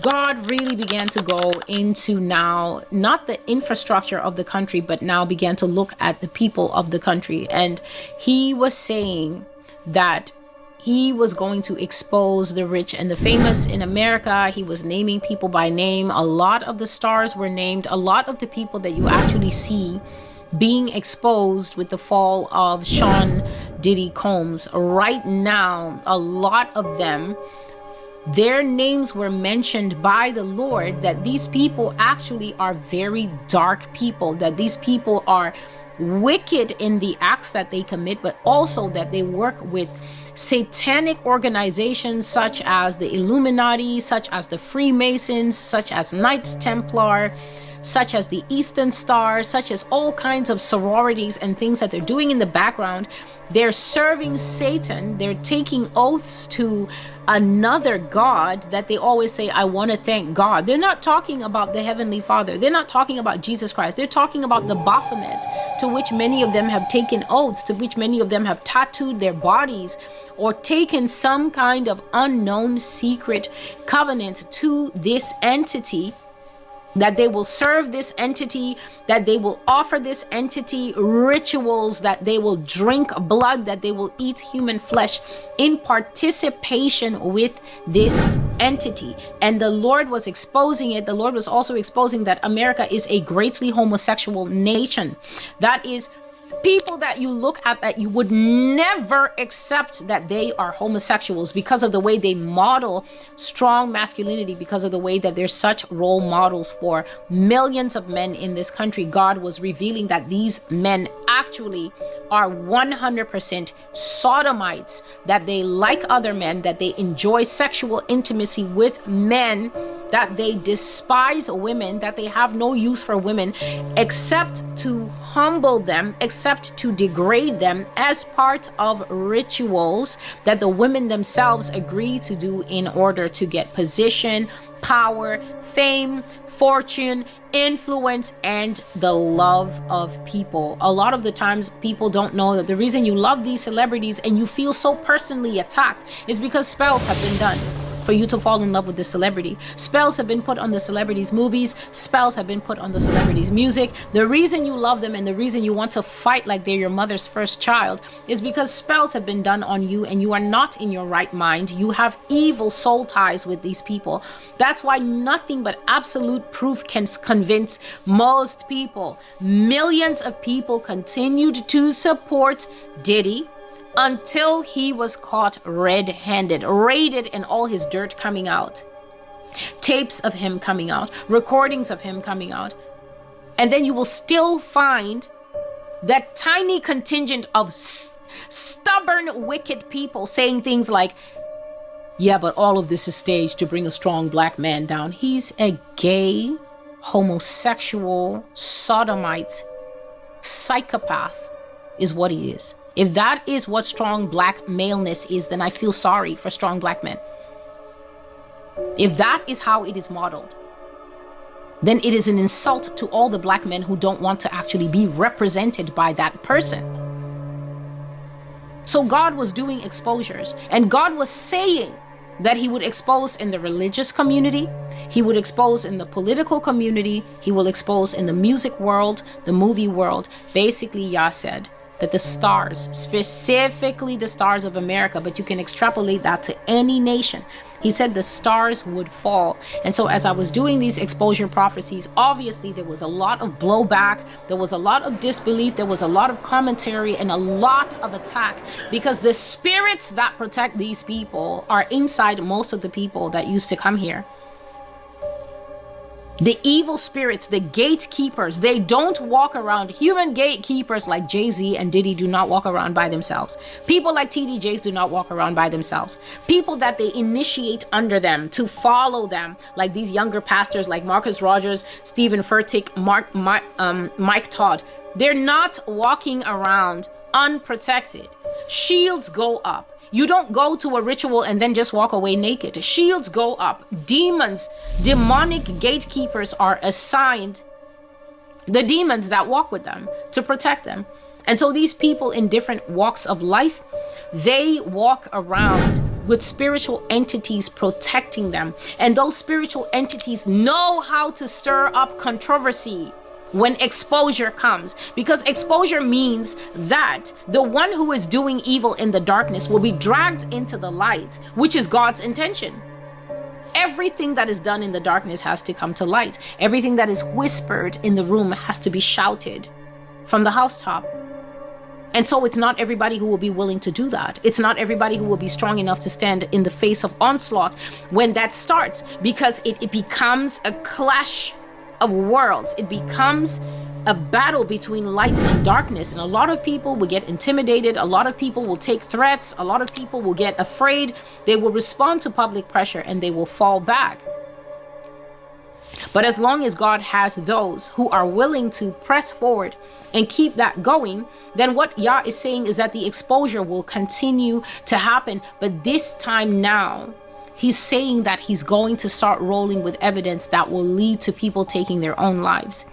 God really began to go into now, not the infrastructure of the country, but now began to look at the people of the country. And he was saying that he was going to expose the rich and the famous in America. He was naming people by name. A lot of the stars were named. A lot of the people that you actually see being exposed with the fall of Sean Diddy Combs right now, a lot of them, their names were mentioned by the Lord, that these people actually are very dark people, that these people are wicked in the acts that they commit, but also that they work with satanic organizations such as the Illuminati, such as the Freemasons, such as Knights Templar, such as the Eastern Star, such as all kinds of sororities and things that they're doing in the background. They're serving Satan. They're taking oaths to another God that they always say, I want to thank God. They're not talking about the Heavenly Father. They're not talking about Jesus Christ. They're talking about the Baphomet, to which many of them have taken oaths, to which many of them have tattooed their bodies or taken some kind of unknown secret covenant to this entity, that they will serve this entity, that they will offer this entity rituals, that they will drink blood, that they will eat human flesh in participation with this entity. And the Lord was exposing it. The Lord was also exposing that America is a greatly homosexual nation. That is, people that you look at that you would never accept that they are homosexuals because of the way they model strong masculinity, because of the way that they're such role models for millions of men in this country. God was revealing that these men actually are 100% sodomites, that they like other men, that they enjoy sexual intimacy with men, that they despise women, that they have no use for women except to humble them, except to degrade them as part of rituals that the women themselves agree to do in order to get position, power, fame, fortune, influence, and the love of people. A lot of the times people don't know that the reason you love these celebrities and you feel so personally attacked is because spells have been done for you to fall in love with the celebrity. Spells have been put on the celebrities' movies. Spells have been put on the celebrities' music. The reason you love them and the reason you want to fight like they're your mother's first child is because spells have been done on you and you are not in your right mind. You have evil soul ties with these people. That's why nothing but absolute proof can convince most people. Millions of people continued to support Diddy until he was caught red-handed, raided, and all his dirt coming out. Tapes of him coming out, recordings of him coming out. And then you will still find that tiny contingent of stubborn, wicked people saying things like, yeah, but all of this is staged to bring a strong black man down. He's a gay, homosexual, sodomite, psychopath is what he is. If that is what strong black maleness is, then I feel sorry for strong black men. If that is how it is modeled, then it is an insult to all the black men who don't want to actually be represented by that person. So God was doing exposures, and God was saying that he would expose in the religious community, he would expose in the political community, he will expose in the music world, the movie world. Basically, Yah said that the stars, specifically the stars of America, but you can extrapolate that to any nation. He said the stars would fall. And so as I was doing these exposure prophecies, obviously there was a lot of blowback, there was a lot of disbelief, there was a lot of commentary and a lot of attack, because the spirits that protect these people are inside most of the people that used to come here. The evil spirits, the gatekeepers, they don't walk around. Human gatekeepers like Jay-Z and Diddy do not walk around by themselves. People like TD Jakes do not walk around by themselves. People that they initiate under them to follow them, like these younger pastors like Marcus Rogers, Stephen Furtick, Mike Todd, they're not walking around unprotected. Shields go up. You don't go to a ritual and then just walk away naked. Shields go up. Demons, demonic gatekeepers are assigned the demons that walk with them to protect them. And so these people in different walks of life, they walk around with spiritual entities protecting them. And those spiritual entities know how to stir up controversy when exposure comes, because exposure means that the one who is doing evil in the darkness will be dragged into the light, which is God's intention. Everything that is done in the darkness has to come to light. Everything that is whispered in the room has to be shouted from the housetop. And so it's not everybody who will be willing to do that. It's not everybody who will be strong enough to stand in the face of onslaught when that starts, because it becomes a clash of worlds. It becomes a battle between light and darkness, and a lot of people will get intimidated. A lot of people will take threats. A lot of people will get afraid. They will respond to public pressure and they will fall back. But as long as God has those who are willing to press forward and keep that going, then what Yah is saying is that the exposure will continue to happen. But this time now, he's saying that he's going to start rolling with evidence that will lead to people taking their own lives.